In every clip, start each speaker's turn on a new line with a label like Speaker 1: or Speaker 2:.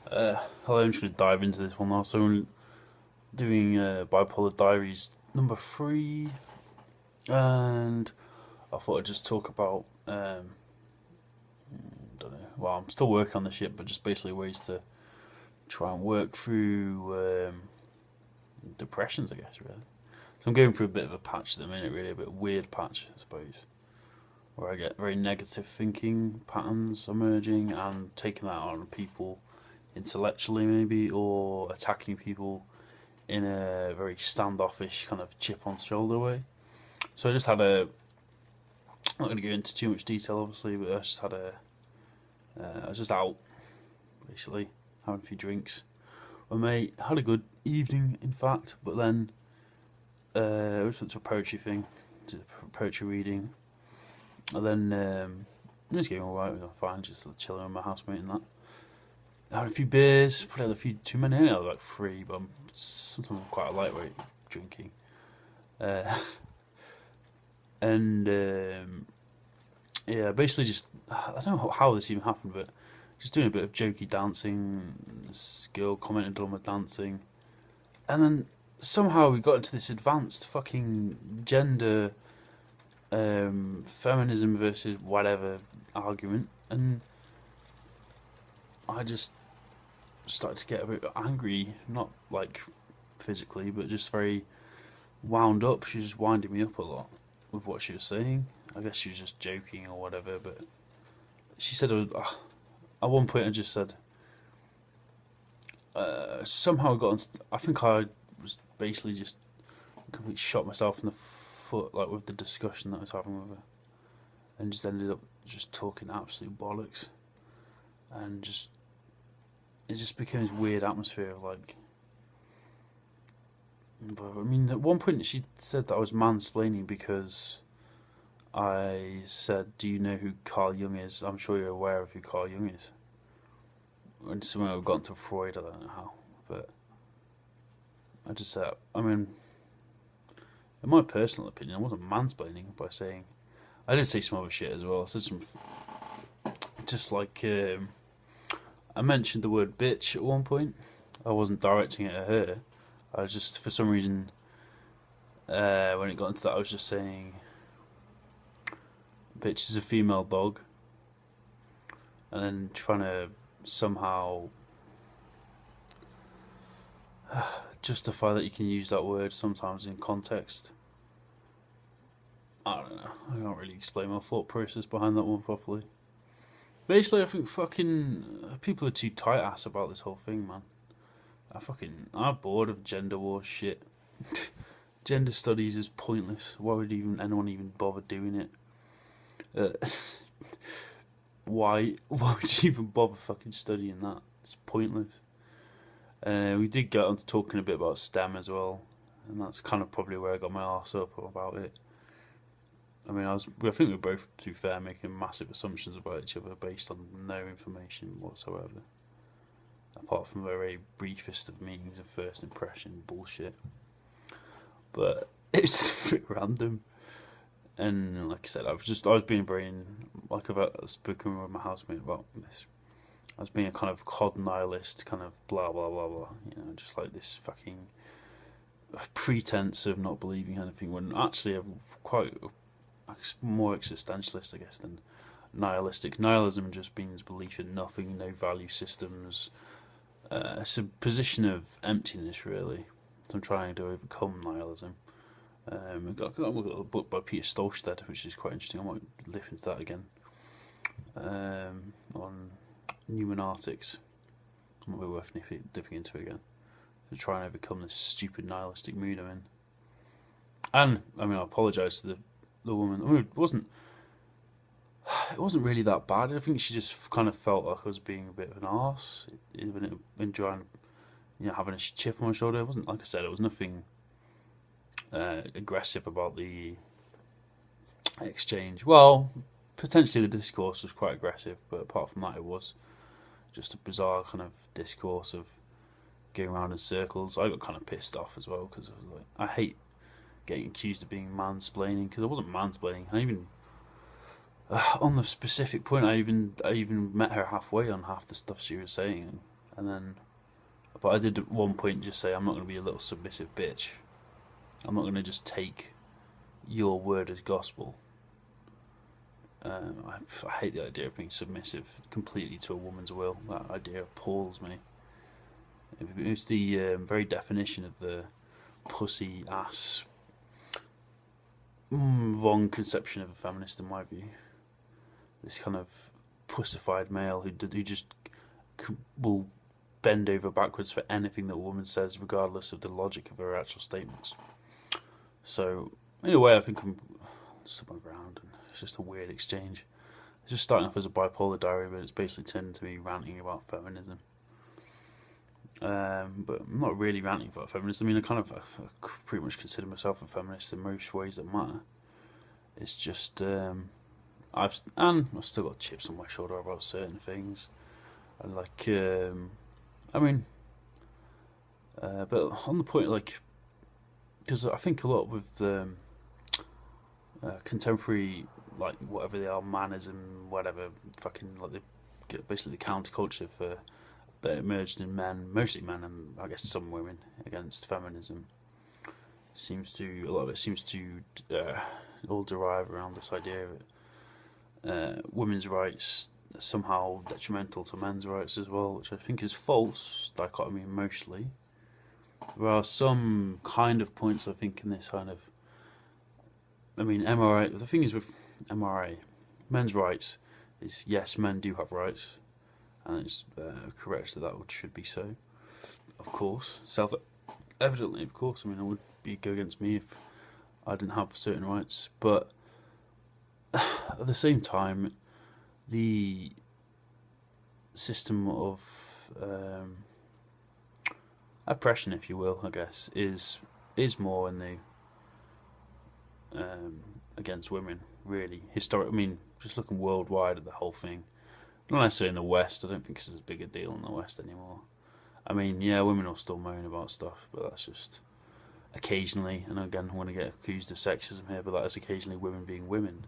Speaker 1: Hello, I'm just going to dive into this one now. So I'm doing Bipolar Diaries number 3, and I thought I'd just talk about, don't know, well, I'm still working on the shit, but just basically ways to try and work through depressions, I guess, really. So I'm going through a bit of a patch at the minute, really, a bit weird patch, I suppose, where I get very negative thinking patterns emerging and taking that out on people intellectually, maybe, or attacking people in a very standoffish kind of chip on shoulder way. So I just had a. I'm not going to go into too much detail, obviously, but I just had a. I was just out, basically, having a few drinks. My mate had a good evening, in fact, but then we just went to a poetry thing, to poetry reading, and then it was getting alright, it was fine, just chilling with my housemate and that. I had a few beers, probably had a few too many. I only had like 3, but sometimes I'm quite a lightweight drinking. Uh, and yeah, basically just I don't know how this even happened, but just doing a bit of jokey dancing. This girl commented on my dancing, and then somehow we got into this advanced fucking gender, feminism versus whatever argument, and I just started to get a bit angry, not like physically, but just very wound up. She was just winding me up a lot with what she was saying. I guess she was just joking or whatever, but she said, at one point I just said, somehow I got on, I think I was basically just completely shot myself in the foot, like with the discussion that I was having with her, and just ended up just talking absolute bollocks, and just it just became this weird atmosphere of like. But I mean, at one point she said that I was mansplaining because I said, "Do you know who Carl Jung is? I'm sure you're aware of who Carl Jung is." And somehow I've gotten to Freud. I don't know how, but I just said, I mean, in my personal opinion, I wasn't mansplaining by saying. I did say some other shit as well. I said some, just like I mentioned the word bitch at one point. I wasn't directing it at her. I was just, for some reason, when it got into that, I was just saying, bitch is a female dog. And then trying to somehow justify that you can use that word sometimes in context. I don't know. I can't really explain my thought process behind that one properly. Basically, I think fucking people are too tight ass about this whole thing, man. I'm bored of gender war shit. Gender studies is pointless. Why would anyone even bother doing it? Uh, why would you even bother fucking studying that? It's pointless. We did get on to talking a bit about STEM as well, and that's kind of probably where I got my arse up about it. I mean, I think we were both, to be fair, making massive assumptions about each other based on no information whatsoever, apart from the very briefest of meetings of first impression bullshit. But it's a bit random. And like I said, I was being very, like I've spoken with my housemate about this. I was being a kind of cod nihilist, kind of blah blah blah blah. Just like this fucking pretense of not believing anything. When actually I'm quite more existentialist, I guess, than nihilistic. Nihilism just means belief in nothing, no value systems. It's a position of emptiness, really. So I'm trying to overcome nihilism. I've got a book by Peter Stolstead, which is quite interesting. I might listen into that again. On pneumonartics. It might be worth dipping into it again. To try and overcome this stupid nihilistic mood I'm in. And, I mean, I apologise to the woman. I mean, it wasn't really that bad. I think she just kind of felt like I was being a bit of an arse. Even enjoying, having a chip on my shoulder. It wasn't, like I said, it was nothing aggressive about the exchange. Well, potentially the discourse was quite aggressive, but apart from that, it was just a bizarre kind of discourse of going around in circles. I got kind of pissed off as well because I was like, I hate getting accused of being mansplaining because I wasn't mansplaining. I even on the specific point, I even met her halfway on half the stuff she was saying, and then, but I did at one point just say I'm not going to be a little submissive bitch. I'm not going to just take your word as gospel. I hate the idea of being submissive completely to a woman's will. That idea appalls me. It's the very definition of the pussy ass wrong conception of a feminist, in my view. This kind of pussified male who just will bend over backwards for anything that a woman says, regardless of the logic of her actual statements. So, in a way, I think I'm stuck my ground. It's just a weird exchange. It's just starting off as a bipolar diary, but it's basically turned into me ranting about feminism. But I'm not really ranting about feminism. I mean, I pretty much consider myself a feminist in most ways that matter. It's just I've still got chips on my shoulder about certain things. I like, I mean, but on the point, like, because I think a lot with contemporary, like whatever they are, manism, whatever, fucking like basically the counterculture for that emerged in men, mostly men, and I guess some women against feminism. A lot of it seems to all derive around this idea of women's rights somehow detrimental to men's rights as well, which I think is false dichotomy mostly. There are some kind of points I think in this kind of, I mean, MRA. The thing is with MRA, men's rights is yes, men do have rights, and it's correct that should be so. Of course, self-evidently, of course. I mean, it would go against me if I didn't have certain rights, but at the same time, the system of oppression, if you will, I guess, is more in the against women, really. I mean, just looking worldwide at the whole thing. Not necessarily in the West. I don't think it's as big a deal in the West anymore. I mean, yeah, women will still moan about stuff, but that's just occasionally. And again, I want to get accused of sexism here, but that is occasionally women being women.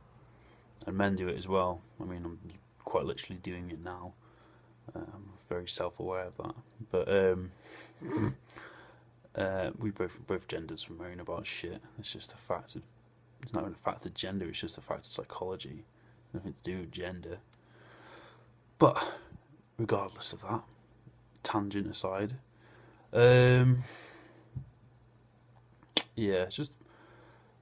Speaker 1: And men do it as well. I mean, I'm quite literally doing it now. I'm very self-aware of that. But we both genders moan about shit. It's just a fact of, it's not even a fact of gender, it's just a fact of psychology. Nothing to do with gender. But regardless of that, tangent aside, yeah, it's just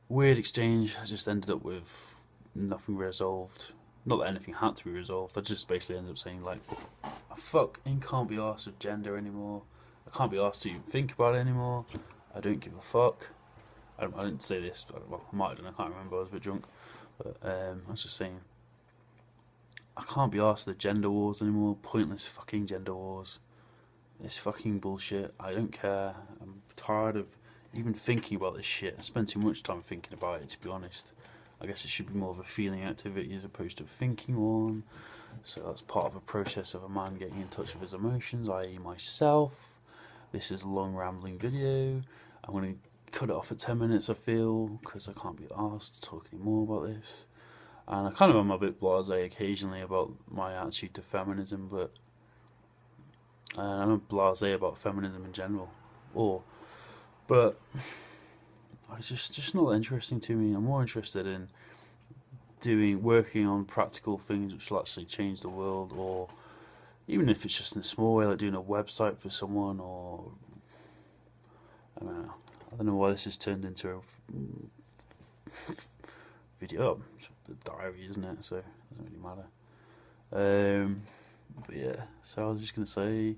Speaker 1: weird exchange. I just ended up with nothing resolved. Not that anything had to be resolved. I just basically ended up saying, like, I fucking can't be arsed with gender anymore. I can't be asked to even think about it anymore. I don't give a fuck. I didn't say this. Well, I might have done. I can't remember. I was a bit drunk. But I was just saying, I can't be asked the gender wars anymore. Pointless fucking gender wars. It's fucking bullshit. I don't care. I'm tired of even thinking about this shit. I spend too much time thinking about it, to be honest. I guess it should be more of a feeling activity as opposed to a thinking one. So that's part of a process of a man getting in touch with his emotions, i.e. myself. This is a long rambling video. I'm going to cut it off at 10 minutes, I feel, because I can't be asked to talk anymore about this. And I kind of am a bit blasé occasionally about my attitude to feminism, but I'm blasé about feminism in general. But it's just not interesting to me. I'm more interested in working on practical things which will actually change the world, or even if it's just in a small way, like doing a website for someone, or I don't know why this has turned into a video. It's a diary, isn't it? So it doesn't really matter. But yeah, so I was just gonna say,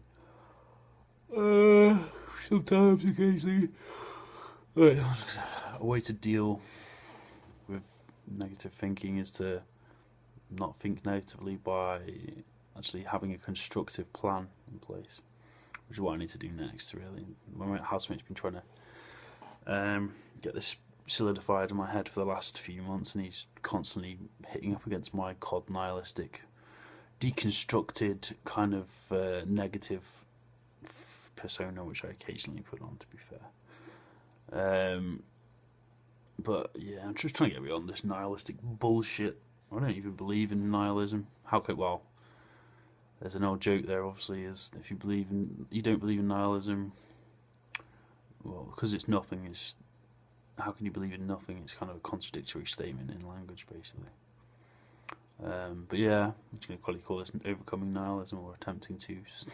Speaker 1: sometimes, occasionally, a way to deal with negative thinking is to not think negatively by actually having a constructive plan in place, which is what I need to do next, really. My housemate's been trying to get this solidified in my head for the last few months, and he's constantly hitting up against my COD nihilistic, deconstructed kind of negative persona, which I occasionally put on, to be fair. But yeah, I'm just trying to get beyond this nihilistic bullshit. I don't even believe in nihilism. How could, well, there's an old joke there. Obviously, is if you don't believe in nihilism, well, because it's nothing. It's how can you believe in nothing? It's kind of a contradictory statement in language, basically. But yeah, I'm just going to probably call this overcoming nihilism or attempting to. Just a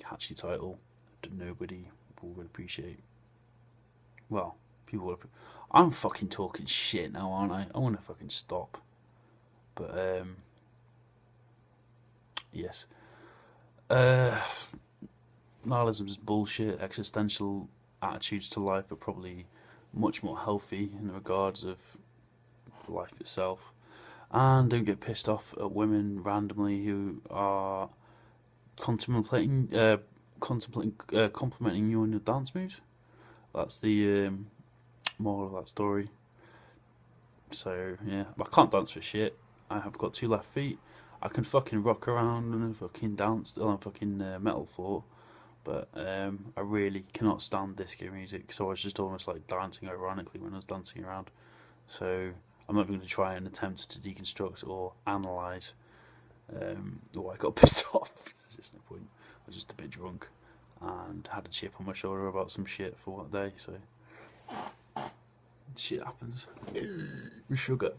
Speaker 1: catchy title that nobody will appreciate. Well, people will. I'm fucking talking shit now, aren't I? I want to fucking stop. But yes. Nihilism is bullshit. Existential attitudes to life are probably much more healthy in the regards of life itself. And don't get pissed off at women randomly who are complimenting you on your dance moves. That's the moral of that story. So yeah, I can't dance for shit. I have got 2 left feet. I can fucking rock around and fucking dance on a fucking metal floor, but I really cannot stand disco music. So I was just almost like dancing ironically when I was dancing around. So I'm not even going to try and attempt to deconstruct or analyse why I got pissed off. There's just no point. I was just a bit drunk and had a chip on my shoulder about some shit for one day. So shit happens. My sugar.